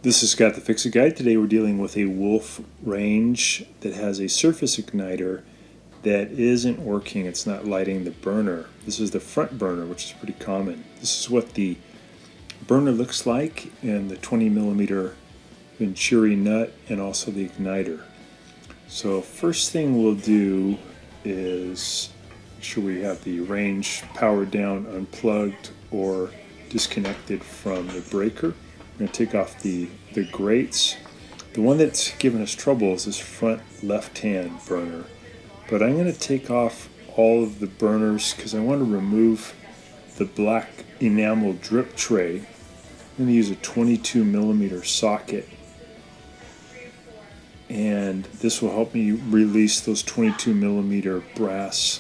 This is Scott the Fix-It Guy. Today we're dealing with a Wolf range that has a surface igniter that isn't working. It's not lighting the burner. This is the front burner, which is pretty common. This is what the burner looks like, and the 20mm Venturi nut, and also the igniter. So first thing we'll do is make sure we have the range powered down, unplugged, or disconnected from the breaker. I'm going to take off the grates. The one that's given us trouble is this front left-hand burner. But I'm going to take off all of the burners because I want to remove the black enamel drip tray. I'm going to use a 22mm socket. And this will help me release those 22mm brass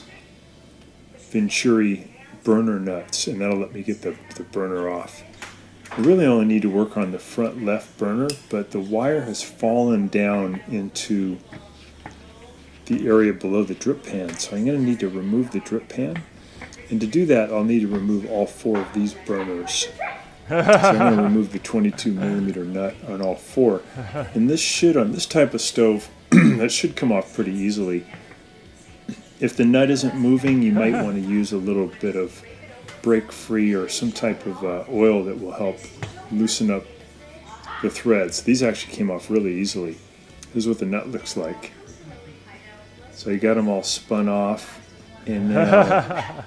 Venturi burner nuts, and that'll let me get the burner off. I really only need to work on the front left burner, but the wire has fallen down into the area below the drip pan, so I'm going to need to remove the drip pan. And to do that, I'll need to remove all 4 of these burners. So I'm going to remove the 22mm nut on all 4. And this should, on this type of stove, that should come off pretty easily. If the nut isn't moving, you might want to use a little bit of break free or some type of oil that will help loosen up the threads. These actually came off really easily. This is what the nut looks like. So you got them all spun off, and now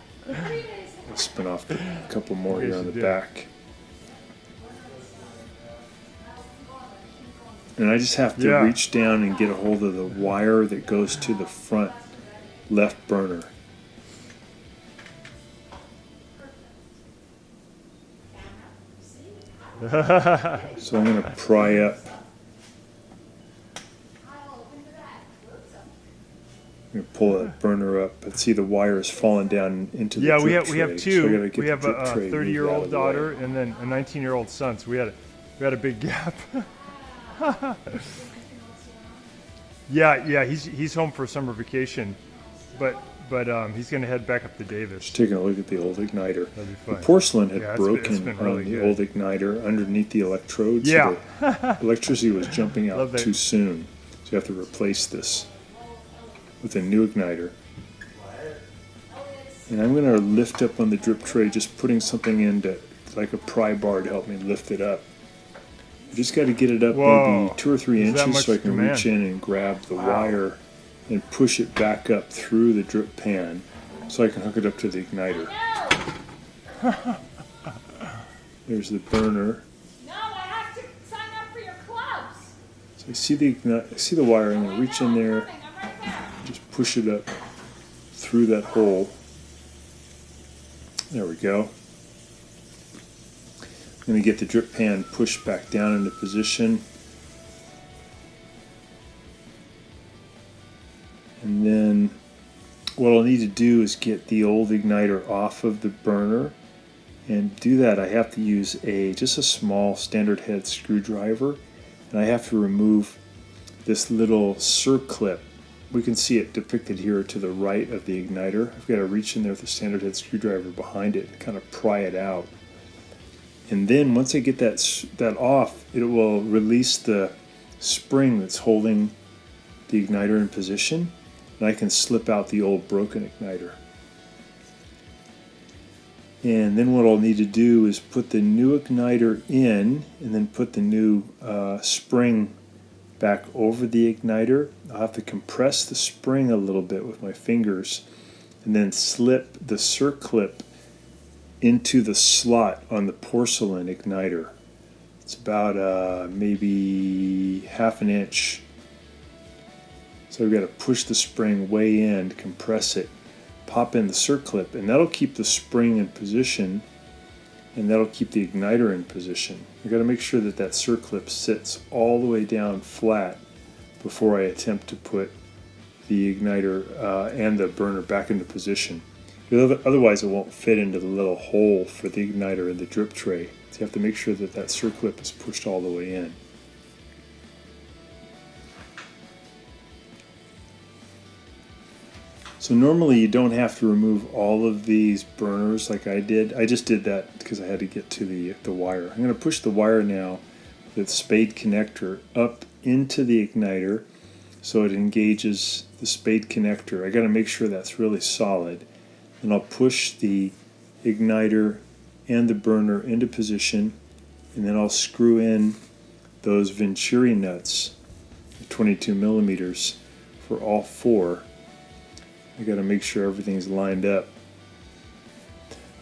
I'll spin off a couple more here on the back. And I just have to reach down and get a hold of the wire that goes to the front left burner. So I'm going to pry up. I'm going to pull that burner up, but see the wire is falling down into the drip tray. Yeah, we have two. So we have a 30-year-old daughter and then a 19-year-old son. So we had a big gap. Yeah, he's home for summer vacation, but he's going to head back up to Davis. Just taking a look at the old igniter. That'd be fun. The porcelain had broken really on the good. old igniter underneath the electrodes. Yeah. So the electricity was jumping out Love too soon. So you have to replace this with a new igniter. And I'm going to lift up on the drip tray, just putting something in like a pry bar to help me lift it up. I just got to get it up maybe 2 or 3 inches so I can reach in and grab the wire and push it back up through the drip pan so I can hook it up to the igniter. There's the burner. No, I have to sign up for your clubs. So I see the wire. I'm going to reach in there, just push it up through that hole. There we go. I'm going to get the drip pan pushed back down into position. And then what I'll need to do is get the old igniter off of the burner. And to do that, I have to use just a small standard head screwdriver. And I have to remove this little circlip. We can see it depicted here to the right of the igniter. I've got to reach in there with a standard head screwdriver behind it and kind of pry it out. And then once I get that off, it will release the spring that's holding the igniter in position, and I can slip out the old broken igniter. And then what I'll need to do is put the new igniter in, and then put the new spring back over the igniter. I'll have to compress the spring a little bit with my fingers, and then slip the circlip into the slot on the porcelain igniter. It's about maybe 1/2 inch. So we've got to push the spring way in, compress it, pop in the circlip, and that'll keep the spring in position, and that'll keep the igniter in position. We've got to make sure that circlip sits all the way down flat before I attempt to put the igniter and the burner back into position. Otherwise, it won't fit into the little hole for the igniter in the drip tray. So you have to make sure that circlip is pushed all the way in. So normally you don't have to remove all of these burners like I did. I just did that because I had to get to the wire. I'm going to push the wire now with the spade connector up into the igniter so it engages the spade connector. I got to make sure that's really solid. And I'll push the igniter and the burner into position, and then I'll screw in those Venturi nuts, 22 millimeters, for all four. I got to make sure everything's lined up.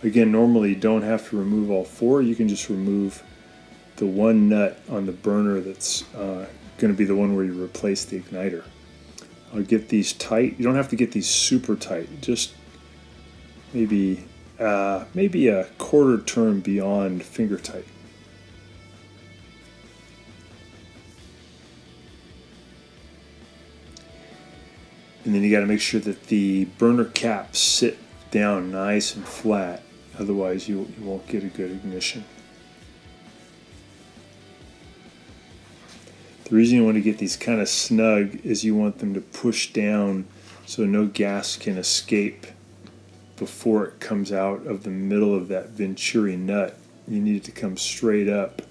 Again, normally you don't have to remove all four. You can just remove the one nut on the burner that's going to be the one where you replace the igniter. I'll get these tight. You don't have to get these super tight. Just maybe a quarter turn beyond finger tight. And then you got to make sure that the burner caps sit down nice and flat, otherwise you won't get a good ignition. The reason you want to get these kind of snug is you want them to push down so no gas can escape before it comes out of the middle of that Venturi nut. You need it to come straight up.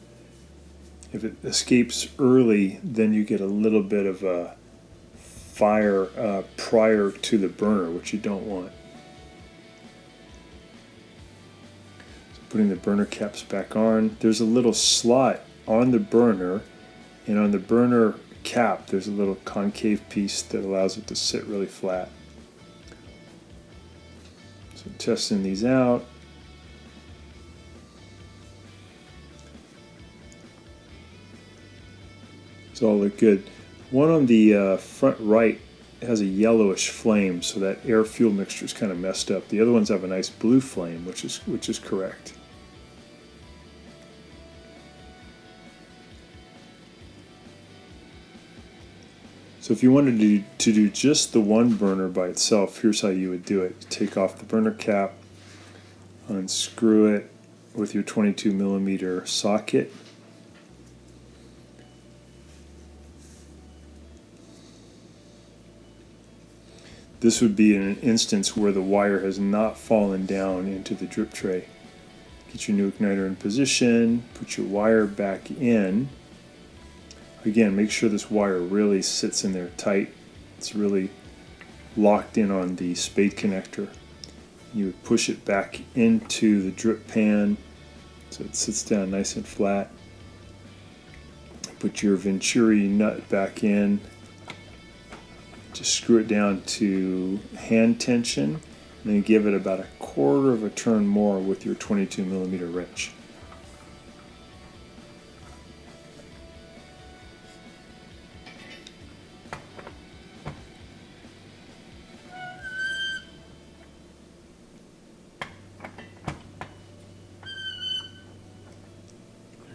If it escapes early, then you get a little bit of a fire prior to the burner, which you don't want. So putting the burner caps back on, there's a little slot on the burner, and on the burner cap there's a little concave piece that allows it to sit really flat. So testing these out. These all look good. One on the front right has a yellowish flame, so that air-fuel mixture is kind of messed up. The other ones have a nice blue flame, which is correct. So if you wanted to do just the one burner by itself, here's how you would do it. Take off the burner cap, unscrew it with your 22 millimeter socket. This would be in an instance where the wire has not fallen down into the drip tray. Get your new igniter in position, put your wire back in. Again, make sure this wire really sits in there tight. It's really locked in on the spade connector. You would push it back into the drip pan so it sits down nice and flat. Put your Venturi nut back in. Just screw it down to hand tension, and then give it about a quarter of a turn more with your 22 millimeter wrench.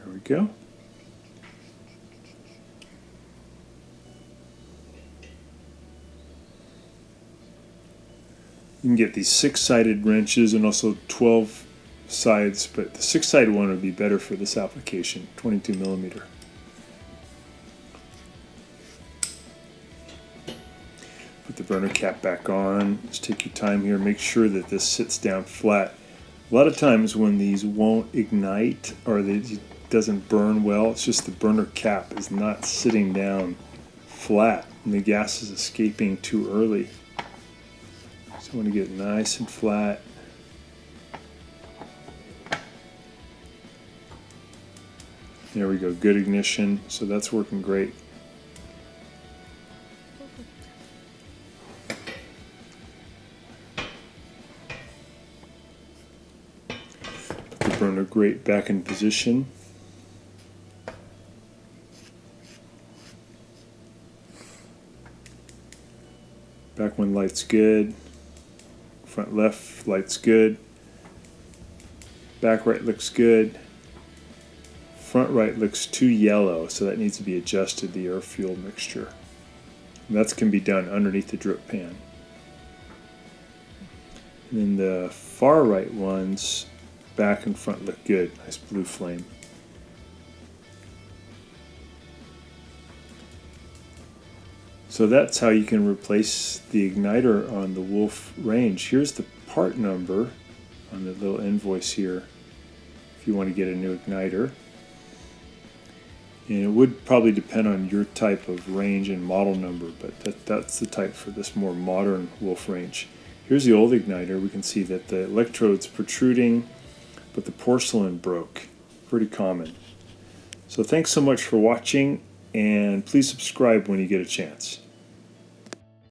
There we go. You can get these 6-sided wrenches and also 12 sides, but the 6-sided one would be better for this application, 22 millimeter. Put the burner cap back on. Just take your time here. Make sure that this sits down flat. A lot of times when these won't ignite or it doesn't burn well, it's just the burner cap is not sitting down flat and the gas is escaping too early. So I want to get it nice and flat. There we go, good ignition, so that's working great. Put the burner grate back in position. Back one light's good. Front left light's good. Back right looks good. Front right looks too yellow, so that needs to be adjusted, the air fuel mixture. And that can be done underneath the drip pan. And then the far right ones, back and front look good. Nice blue flame. So that's how you can replace the igniter on the Wolf range. Here's the part number on the little invoice here if you want to get a new igniter. And it would probably depend on your type of range and model number, but that's the type for this more modern Wolf range. Here's the old igniter. We can see that the electrode's protruding, but the porcelain broke. Pretty common. So thanks so much for watching, and please subscribe when you get a chance.